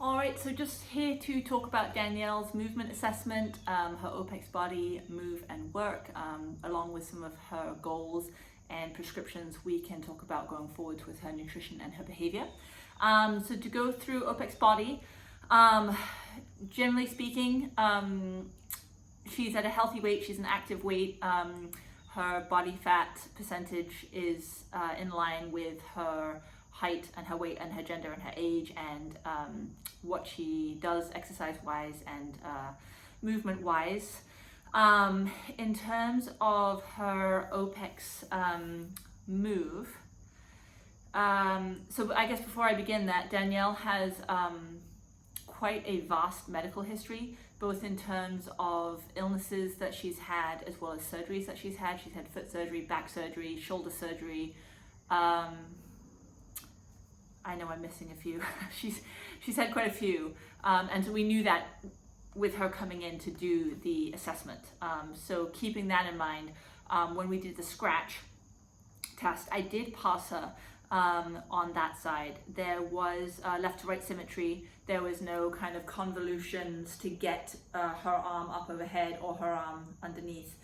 All right, so just here to talk about Danielle's movement assessment, her OPEX body, move and work, along with some of her goals and prescriptions we can talk about going forward with her nutrition and her behavior. So to go through OPEX body, generally speaking, she's at a healthy weight, she's an active weight. Her body fat percentage is in line with her height and her weight and her gender and her age and what she does exercise wise and movement wise. In terms of her OPEX move, so I guess before I begin that, Danielle has quite a vast medical history, both in terms of illnesses that she's had as well as surgeries that she's had. She's had foot surgery, back surgery, shoulder surgery. I know I'm missing a few. she's had quite a few, and so we knew that with her coming in to do the assessment. So keeping that in mind, when we did the scratch test, I did pass her on that side. There was left to right symmetry. There was no kind of convolutions to get her arm up overhead or her arm underneath.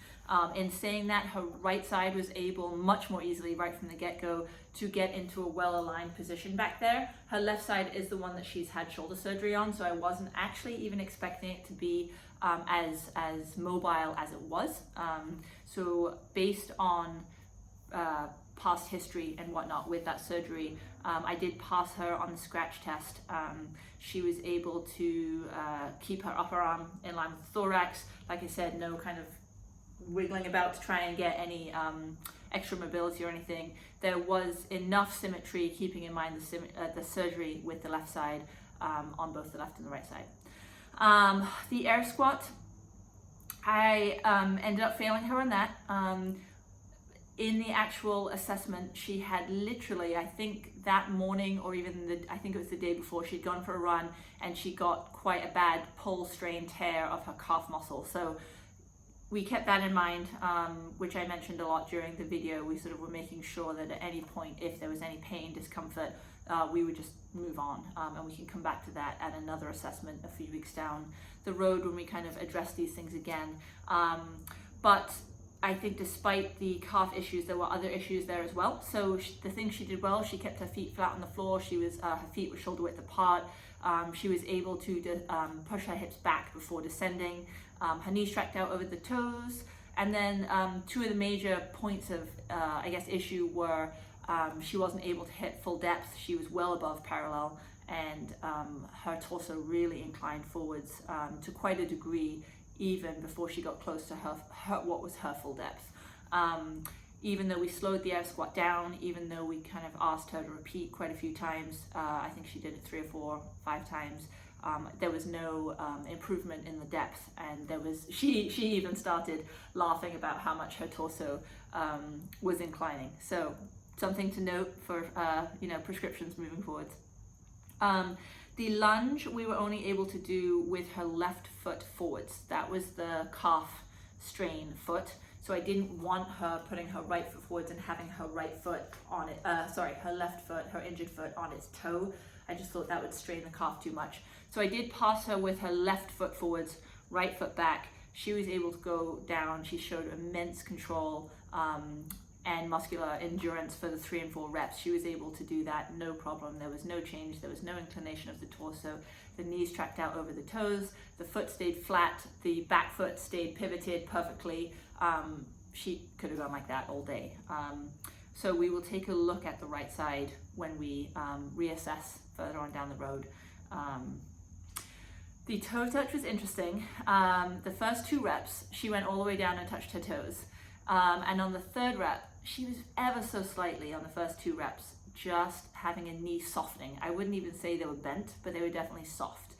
In saying that, her right side was able much more easily right from the get-go to get into a well-aligned position back there. Her left side is the one that she's had shoulder surgery on, so I wasn't actually even expecting it to be as mobile as it was. So based on past history and whatnot with that surgery, I did pass her on the scratch test. She was able to keep her upper arm in line with the thorax. Like I said, no kind of wiggling about to try and get any extra mobility or anything. There was enough symmetry, keeping in mind the surgery with the left side on both the left and the right side. The air squat, I ended up failing her on that. In the actual assessment, she had literally, I think that morning or even I think it was the day before, she'd gone for a run and she got quite a bad pull, strain, tear of her calf muscle. So we kept that in mind, which I mentioned a lot during the video. We sort of were making sure that at any point, if there was any pain, discomfort, we would just move on. And we can come back to that at another assessment a few weeks down the road when we kind of address these things again. But I think despite the calf issues, there were other issues there as well. So the thing she did well, she kept her feet flat on the floor. Her feet were shoulder width apart. She was able to push her hips back before descending. Her knees tracked out over the toes. And then two of the major points of, I guess, issue were she wasn't able to hit full depth. She was well above parallel, and her torso really inclined forwards to quite a degree, even before she got close to her what was her full depth. Even though we slowed the air squat down, even though we kind of asked her to repeat quite a few times, I think she did it 3 or 4, 5 times, there was no improvement in the depth, and she even started laughing about how much her torso was inclining. So something to note for prescriptions moving forward. The lunge we were only able to do with her left foot forwards. That was the calf strain foot. So I didn't want her putting her right foot forwards and having her right foot on it, her left foot, her injured foot on its toe. I just thought that would strain the calf too much. So I did pass her with her left foot forwards, right foot back. She was able to go down. She showed immense control and muscular endurance for the 3 and 4 reps. She was able to do that, no problem. There was no change, there was no inclination of the torso. The knees tracked out over the toes, the foot stayed flat, the back foot stayed pivoted perfectly. She could have gone like that all day. So we will take a look at the right side when we reassess further on down the road. The toe touch was interesting. The first 2 reps, she went all the way down and touched her toes. And on the 3rd rep, she was ever so slightly on the first 2 reps, just having a knee softening. I wouldn't even say they were bent, but they were definitely soft.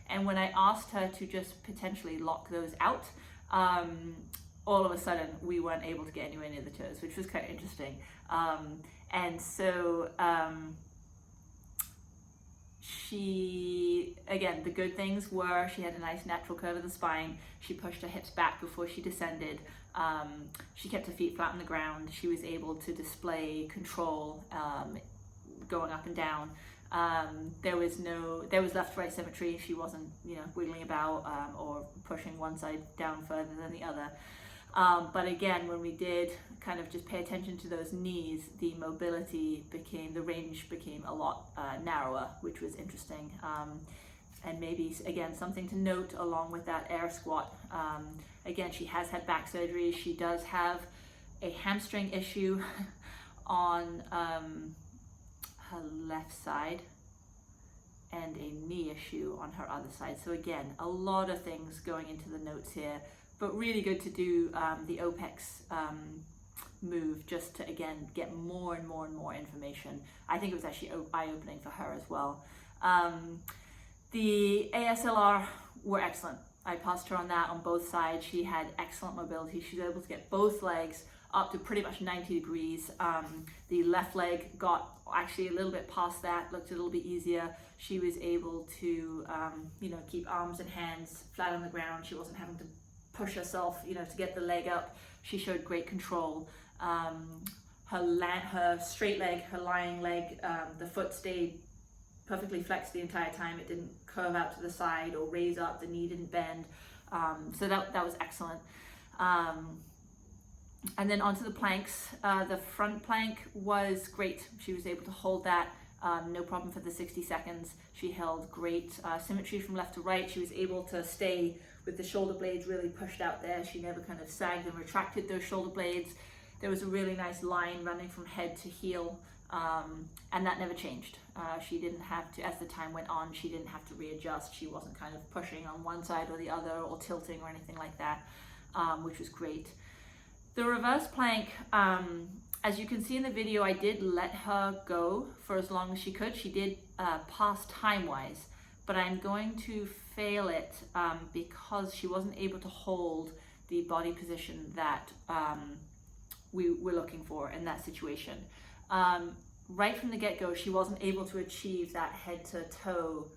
And when I asked her to just potentially lock those out, all of a sudden we weren't able to get anywhere near the toes, which was kind of interesting. And so she, again, the good things were she had a nice natural curve of the spine. She pushed her hips back before she descended. She kept her feet flat on the ground. She was able to display control going up and down. There was left to right symmetry. She wasn't, wiggling about or pushing one side down further than the other. But again, when we did kind of just pay attention to those knees, the range became a lot narrower, which was interesting. And maybe, again, something to note along with that air squat. Again, she has had back surgery. She does have a hamstring issue on her left side and a knee issue on her other side. So again, a lot of things going into the notes here, but really good to do the OPEX move just to, again, get more and more and more information. I think it was actually eye-opening for her as well. The ASLR were excellent. I passed her on that on both sides. She had excellent mobility. She was able to get both legs up to pretty much 90 degrees. The left leg got actually a little bit past that, looked a little bit easier. She was able to, keep arms and hands flat on the ground. She wasn't having to push herself, to get the leg up. She showed great control. Her straight leg, her lying leg, the foot stayed perfectly flexed the entire time. It didn't curve out to the side or raise up. The knee didn't bend. So that was excellent. And then onto the planks. The front plank was great. She was able to hold that, no problem for the 60 seconds. She held great symmetry from left to right. She was able to stay with the shoulder blades really pushed out there. She never kind of sagged and retracted those shoulder blades. There was a really nice line running from head to heel, and that never changed. She didn't have to, as the time went on, she didn't have to readjust. She wasn't kind of pushing on one side or the other or tilting or anything like that, which was great. The reverse plank, as you can see in the video, I did let her go for as long as she could. She did pass time-wise, but I'm going to fail it because she wasn't able to hold the body position that we were looking for in that situation. Right from the get-go, she wasn't able to achieve that head-to-toe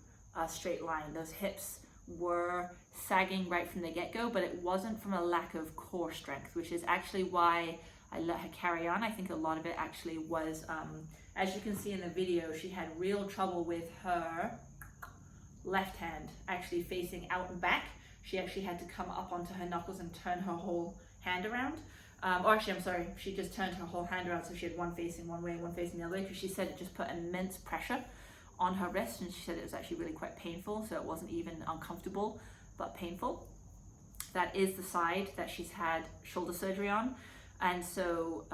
straight line. Those hips were sagging right from the get-go, but it wasn't from a lack of core strength, which is actually why I let her carry on. I think a lot of it actually was, as you can see in the video, she had real trouble with her left hand actually facing out and back. She actually had to come up onto her knuckles and turn her whole hand around. Or actually, I'm sorry, she just turned her whole hand around, so she had one facing one way and one facing the other way, because she said it just put immense pressure on her wrist, and she said it was actually really quite painful, so it wasn't even uncomfortable, but painful. That is the side that she's had shoulder surgery on, and so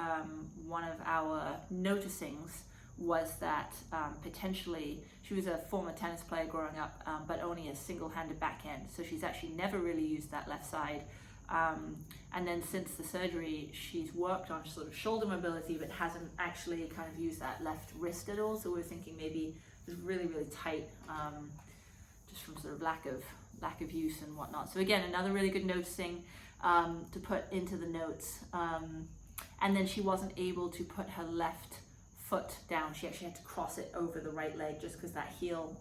one of our noticings was that potentially, she was a former tennis player growing up, but only a single-handed backhand, so she's actually never really used that left side. And then since the surgery, she's worked on sort of shoulder mobility, but hasn't actually kind of used that left wrist at all. So we're thinking maybe it was really, really tight, just from sort of lack of use and whatnot. So again, another really good noticing to put into the notes. And then she wasn't able to put her left foot down. She actually had to cross it over the right leg just because that heel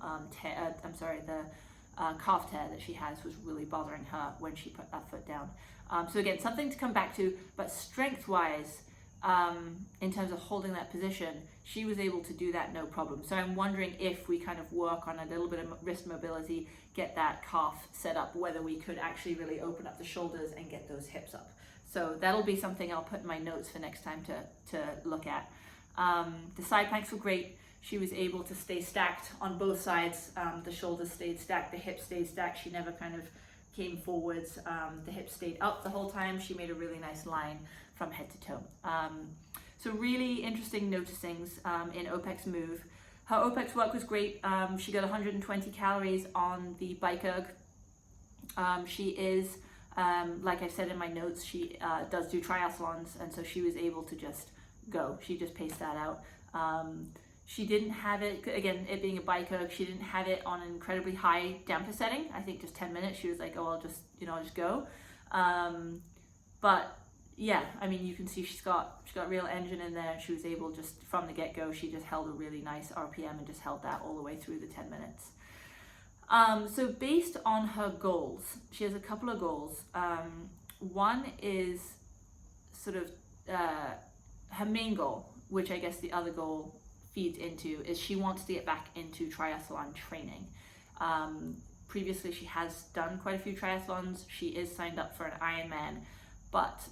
calf tear that she has was really bothering her when she put that foot down. So again, something to come back to, but strength-wise, in terms of holding that position, she was able to do that no problem. So I'm wondering if we kind of work on a little bit of wrist mobility, get that calf set up, whether we could actually really open up the shoulders and get those hips up. So that'll be something I'll put in my notes for next time to look at. The side planks were great. She was able to stay stacked on both sides. The shoulders stayed stacked, the hips stayed stacked. She never kind of came forwards. The hips stayed up the whole time. She made a really nice line from head to toe. So really interesting noticings in OPEX move. Her OPEX work was great. She got 120 calories on the bike erg. She is, like I said in my notes, she does do triathlons, and so she was able to just go. She just paced that out. She didn't have it, again, it being a bike erg, she didn't have it on an incredibly high damper setting. I think just 10 minutes, she was like, oh, I'll just go. But yeah, I mean, you can see she's got real engine in there. She was able just from the get-go, she just held a really nice RPM and just held that all the way through the 10 minutes. So based on her goals, she has a couple of goals. One is sort of her main goal, which I guess the other goal feeds into is she wants to get back into triathlon training. Previously, she has done quite a few triathlons. She is signed up for an Ironman, but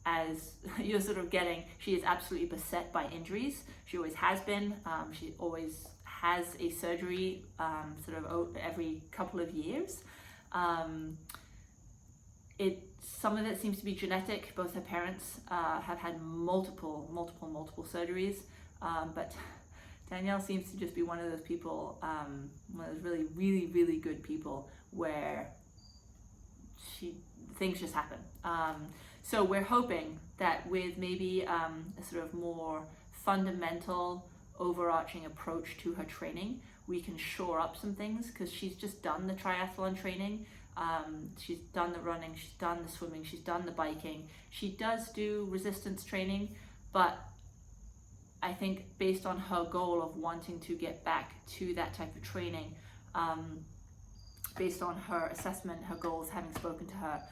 as you're sort of getting, she is absolutely beset by injuries. She always has been. She always has a surgery sort of every couple of years. Some of it seems to be genetic. Both her parents have had multiple surgeries, but Danielle seems to just be one of those people, one of those really good people where things just happen. So we're hoping that with maybe a sort of more fundamental, overarching approach to her training, we can shore up some things, because she's just done the triathlon training. She's done the running, she's done the swimming, she's done the biking. She does do resistance training, but I think based on her goal of wanting to get back to that type of training, based on her assessment, her goals, having spoken to her,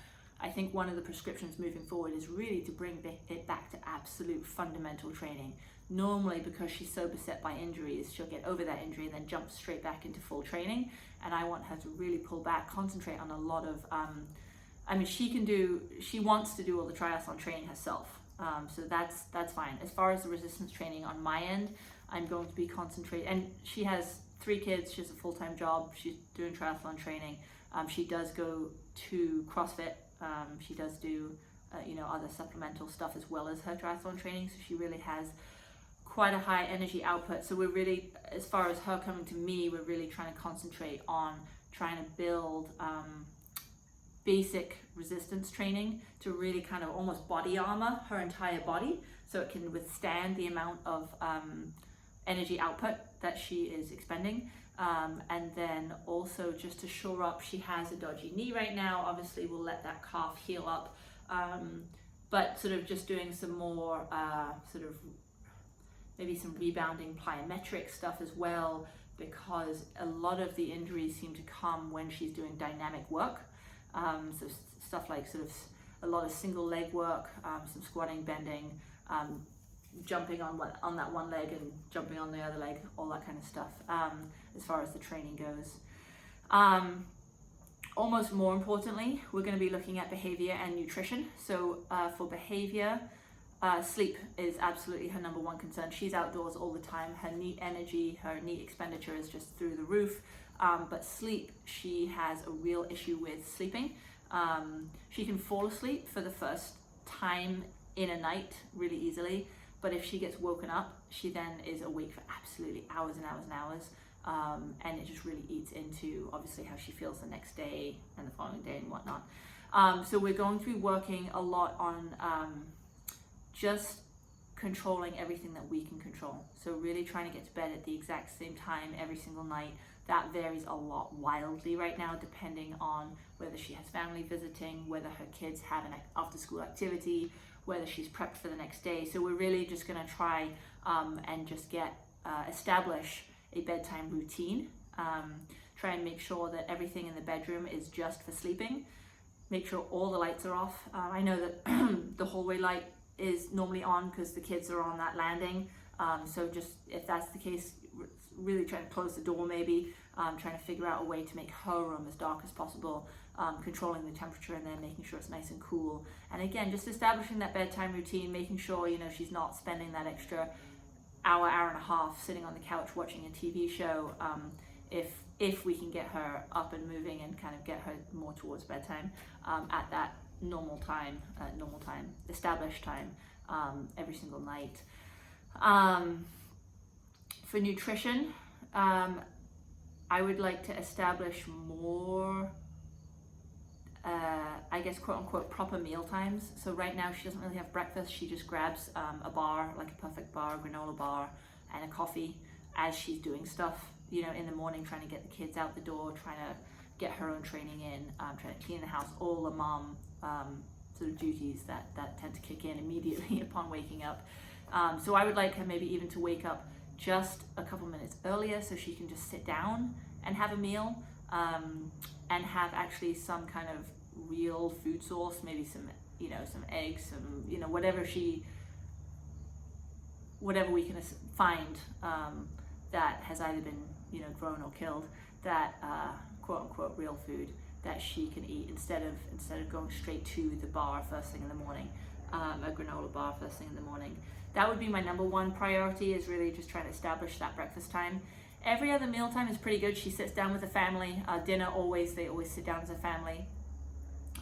I think one of the prescriptions moving forward is really to bring it back to absolute fundamental training. Normally, because she's so beset by injuries, she'll get over that injury and then jump straight back into full training. And I want her to really pull back, concentrate on a lot of, she wants to do all the triathlon training herself. So that's fine. As far as the resistance training on my end, I'm going to be concentrating, and she has 3 kids, she has a full-time job, she's doing triathlon training. She does go to CrossFit, she does do other supplemental stuff as well as her triathlon training, so she really has quite a high energy output. So we're really, as far as her coming to me, we're really trying to concentrate on trying to build basic resistance training to really kind of almost body armor her entire body, so it can withstand the amount of energy output that she is expending. And then also just to shore up, she has a dodgy knee right now. Obviously we'll let that calf heal up, but sort of just doing some more maybe some rebounding plyometric stuff as well, because a lot of the injuries seem to come when she's doing dynamic work. So stuff like sort of a lot of single leg work, some squatting, bending, jumping on that one leg and jumping on the other leg, all that kind of stuff, as far as the training goes. Almost more importantly, we're going to be looking at behavior and nutrition. So for behavior, sleep is absolutely her number one concern. She's outdoors all the time. Her NEAT energy, her NEAT expenditure is just through the roof. But sleep, she has a real issue with sleeping. She can fall asleep for the first time in a night really easily, but if she gets woken up, she then is awake for absolutely hours and hours and hours, and it just really eats into obviously how she feels the next day and the following day and whatnot. So we're going to be working a lot on just controlling everything that we can control. So really trying to get to bed at the exact same time every single night. That varies a lot wildly right now, depending on whether she has family visiting, whether her kids have an after-school activity, whether she's prepped for the next day. So we're really just going to try and just establish a bedtime routine. Try and make sure that everything in the bedroom is just for sleeping. Make sure all the lights are off. I know that the hallway light is normally on because the kids are on that landing. So just if that's the case, really trying to close the door maybe, trying to figure out a way to make her room as dark as possible, controlling the temperature in there, making sure it's nice and cool. And again, just establishing that bedtime routine, making sure, she's not spending that extra hour and a half sitting on the couch watching a TV show, if we can get her up and moving and kind of get her more towards bedtime at that normal time, established time, every single night. For nutrition, I would like to establish more, I guess, quote unquote, proper meal times. So right now she doesn't really have breakfast. She just grabs a bar, like a perfect bar, granola bar, and a coffee as she's doing stuff, in the morning, trying to get the kids out the door, trying to get her own training in, trying to clean the house, all the mom sort of duties that tend to kick in immediately upon waking up. So I would like her maybe even to wake up just a couple minutes earlier so she can just sit down and have a meal, and have actually some kind of real food source, maybe some eggs, some, whatever we can find that has either been, you know, grown or killed, that quote unquote real food that she can eat instead of going straight to the bar first thing in the morning, a granola bar first thing in the morning. That would be my number one priority, is really just trying to establish that breakfast time. Every other mealtime is pretty good. She sits down with the family. Dinner, they always sit down as a family.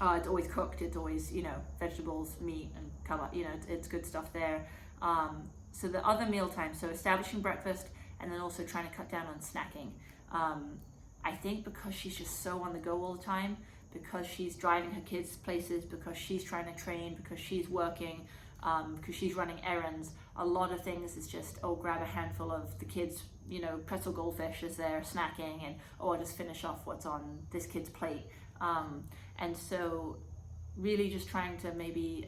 It's always cooked. It's always, you know, vegetables, meat, and kebab. You know, it's good stuff there. So the other mealtime, so establishing breakfast, and then also trying to cut down on snacking. I think because she's just so on the go all the time, because she's driving her kids places, because she's trying to train, because she's working, because she's running errands, a lot of things is just, oh, grab a handful of the kids, you know, pretzel goldfish as they're snacking, and oh, I'll just finish off what's on this kid's plate. And so really just trying to maybe,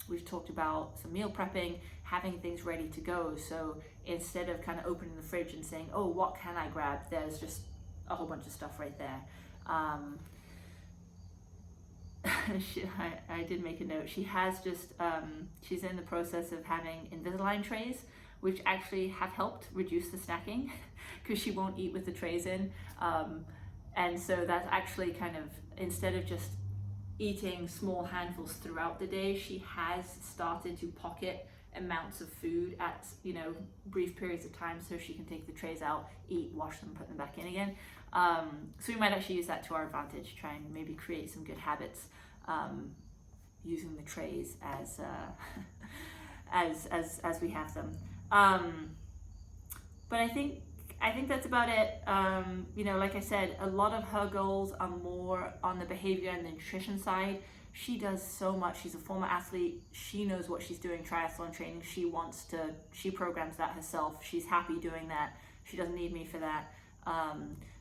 we've talked about some meal prepping, having things ready to go. So instead of kind of opening the fridge and saying, oh, what can I grab? There's just a whole bunch of stuff right there. I did make a note. She has just, she's in the process of having Invisalign trays, which actually have helped reduce the snacking because she won't eat with the trays in. And so that's actually kind of, instead of just eating small handfuls throughout the day, she has started to pocket amounts of food at, you know, brief periods of time, so she can take the trays out, eat, wash them, put them back in again. So we might actually use that to our advantage, try and maybe create some good habits using the trays as as we have them. But I think that's about it. You know, like I said, a lot of her goals are more on the behavior and the nutrition side. She does so much. She's a former athlete. She knows what she's doing, triathlon training. She programs that herself. She's happy doing that. She doesn't need me for that.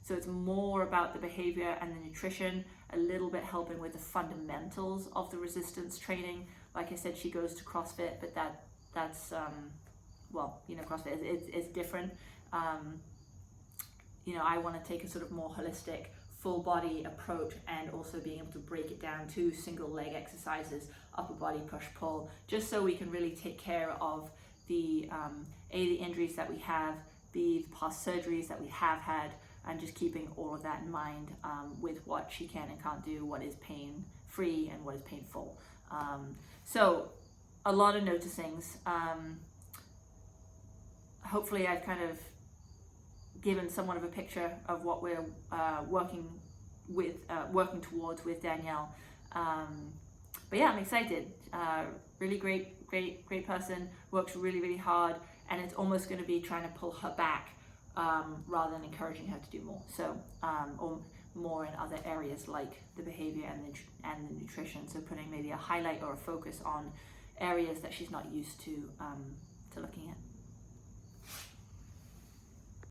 So it's more about the behavior and the nutrition, a little bit helping with the fundamentals of the resistance training. Like I said, she goes to CrossFit, but that's well, you know, CrossFit is different. You know, I want to take a sort of more holistic, full body approach, and also being able to break it down to single leg exercises, upper body push pull, just so we can really take care of the the injuries that we have, the past surgeries that we have had, and just keeping all of that in mind with what she can and can't do, what is pain free and what is painful. So a lot of noticings. Hopefully I've kind of given somewhat of a picture of what we're working towards with Danielle. But yeah, I'm excited. Really great person, works really hard, and it's almost going to be trying to pull her back rather than encouraging her to do more. So, or more in other areas like the behavior and the nutrition. So putting maybe a highlight or a focus on areas that she's not used to looking at.